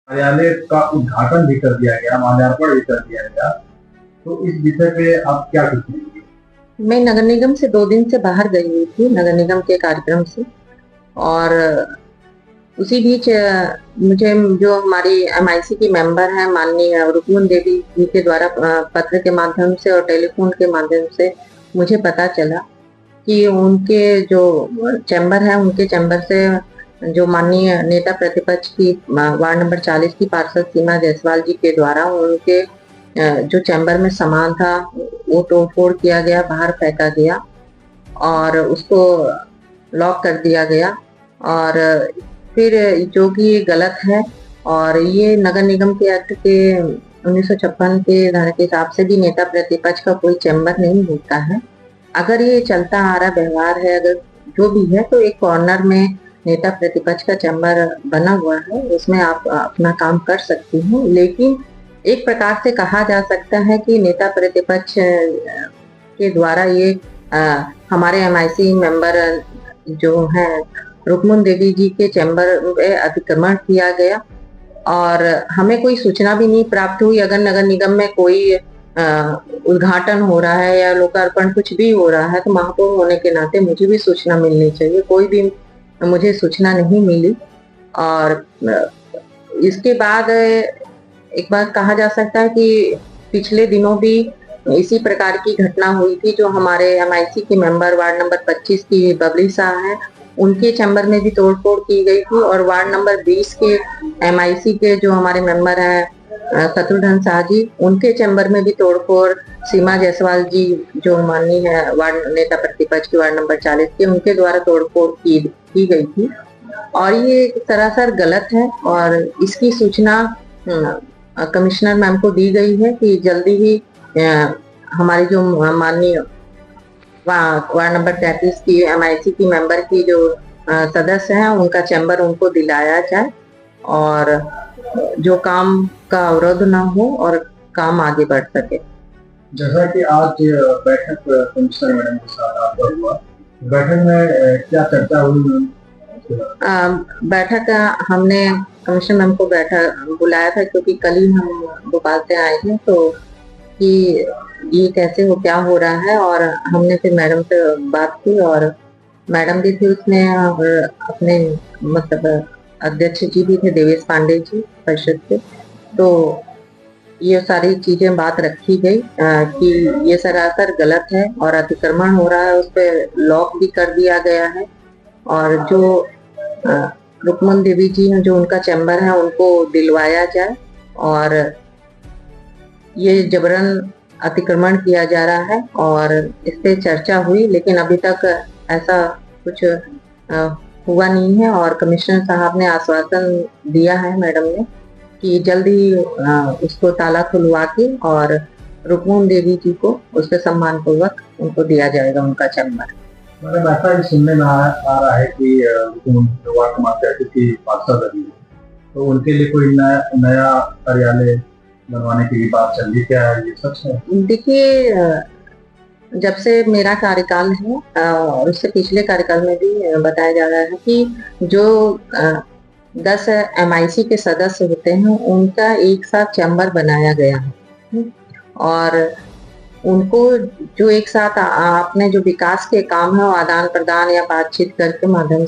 कार्यालय का उद्घाटन भी कर दिया गया, माल्यार्पण भी कर दिया गया। तो इस विषय पे आप क्या कुछ कहेंगे? मैं नगर निगम से 2 दिन से बाहर गई हुई थी, नगर निगम के कार्यक्रम से। और उसी बीच मुझे जो हमारी एमआईसी की मेंबर हैं माननीय रुक्मन देवी जी के द्वारा पत्र के माध्यम से और टेलीफोन के माध्यम से मुझे पता चला कि उनके जो चैम्बर है, उनके चैम्बर से जो माननीय नेता प्रतिपक्ष की वार्ड नंबर 40 की पार्षद सीमा जायसवाल जी के द्वारा उनके जो चैम्बर में सामान था वो तोड़-फोड़ किया गया, बाहर फेंका गया और उसको लॉक कर दिया गया। और फिर जो कि ये गलत है और ये नगर निगम के एक्ट के 1956 के धारा के हिसाब से भी नेता प्रतिपक्ष का कोई चैम्बर नहीं होता है। अगर ये चलता आ रहा व्यवहार है, अगर जो भी है, तो एक कॉर्नर में नेता प्रतिपक्ष का चैम्बर बना हुआ है, उसमें आप अपना काम कर सकती हैं। लेकिन एक प्रकार से कहा जा सकता है कि नेता प्रतिपक्ष के द्वारा ये हमारे एमआईसी मेंबर जो हैं रुक्मन देवी जी के चैम्बर में अतिक्रमण किया गया और हमें कोई सूचना भी नहीं प्राप्त हुई। अगर नगर निगम में कोई उद्घाटन हो रहा है या लोकार्पण कुछ भी हो रहा है तो महापौर होने के नाते मुझे भी सूचना मिलनी चाहिए, कोई भी मुझे सूचना नहीं मिली। और इसके बाद एक बात कहा जा सकता है कि पिछले दिनों भी इसी प्रकार की घटना हुई थी। जो हमारे एमआईसी के मेंबर वार्ड नंबर 25 की बबली शाह हैं, उनके चैम्बर में भी तोड़-फोड़ की गई थी और वार्ड नंबर 20 के एमआईसी के जो हमारे मेंबर हैं शत्रुघ्न शाह जी, उनके चैम्बर में भी तोड़-फोड़ सीमा जायसवाल जी जो माननीय है वार्ड नेता प्रतिपक्ष के वार्ड नंबर 40 के, उनके द्वारा तोड़-फोड़ की गई थी और ये सरासर गलत है। और इसकी सूचना कमिश्नर मैम को दी गई है कि जल्दी ही हमारी जो माननीय वार्ड नंबर 33 की एमआईसी की मेंबर की जो सदस्य हैं उनका चैम्बर उनको दिलाया जाए और जो काम का अवरोध ना हो और काम आगे बढ़ सके। जैसा कि आज बैठक कमिश्नर मैडम के साथ आपका हुआ, बैठक में क्या चर्चा हुई? बैठक हमने कमिश्नर मैम को बुलाया था क्योंकि कल ही हम भोपाल से आए हैं, तो कि ये कैसे हो, क्या हो रहा है। और हमने फिर मैडम से बात की और मैडम भी थी उसमें और अपने मतलब अध्यक्ष जी भी थे, देवेश पांडे जी परिषद के। तो ये सारी चीजें बात रखी गई कि ये सरासर गलत है और अतिक्रमण हो रहा है, उस पर लॉक भी कर दिया गया है और जो रुक्मन देवी जी हैं जो उनका चैम्बर है उनको दिलवाया जाए। और ये जबरन अतिक्रमण किया जा रहा है और इस पे चर्चा हुई, लेकिन अभी तक ऐसा कुछ हुआ नहीं है। और कमिश्नर साहब ने आश्वासन दिया है मैडम ने कि जल्द ही उसको ताला खुलवा के और रुक्मन देवी जी को उस पर सम्मान पूर्वक उनको दिया जाएगा उनका चैम्बर। मैडम ऐसा भी सुनने में आ रहा है कि वार्ड नंबर 33 की पार्षद अभी है, तो उनके लिए कोई नया कार्यालय बनवाने की भी बात चल रही, क्या ये सच है? देखिए, जब से मेरा कार्यकाल है और उससे पिछले कार्यकाल में भी बताया जा रहा है कि जो 10 एमआईसी के सदस्य होते हैं उनका एक साथ चैम्बर बनाया गया है और उनको जो एक साथ अपने जो विकास के काम है वो आदान प्रदान या बातचीत करके माध्यम से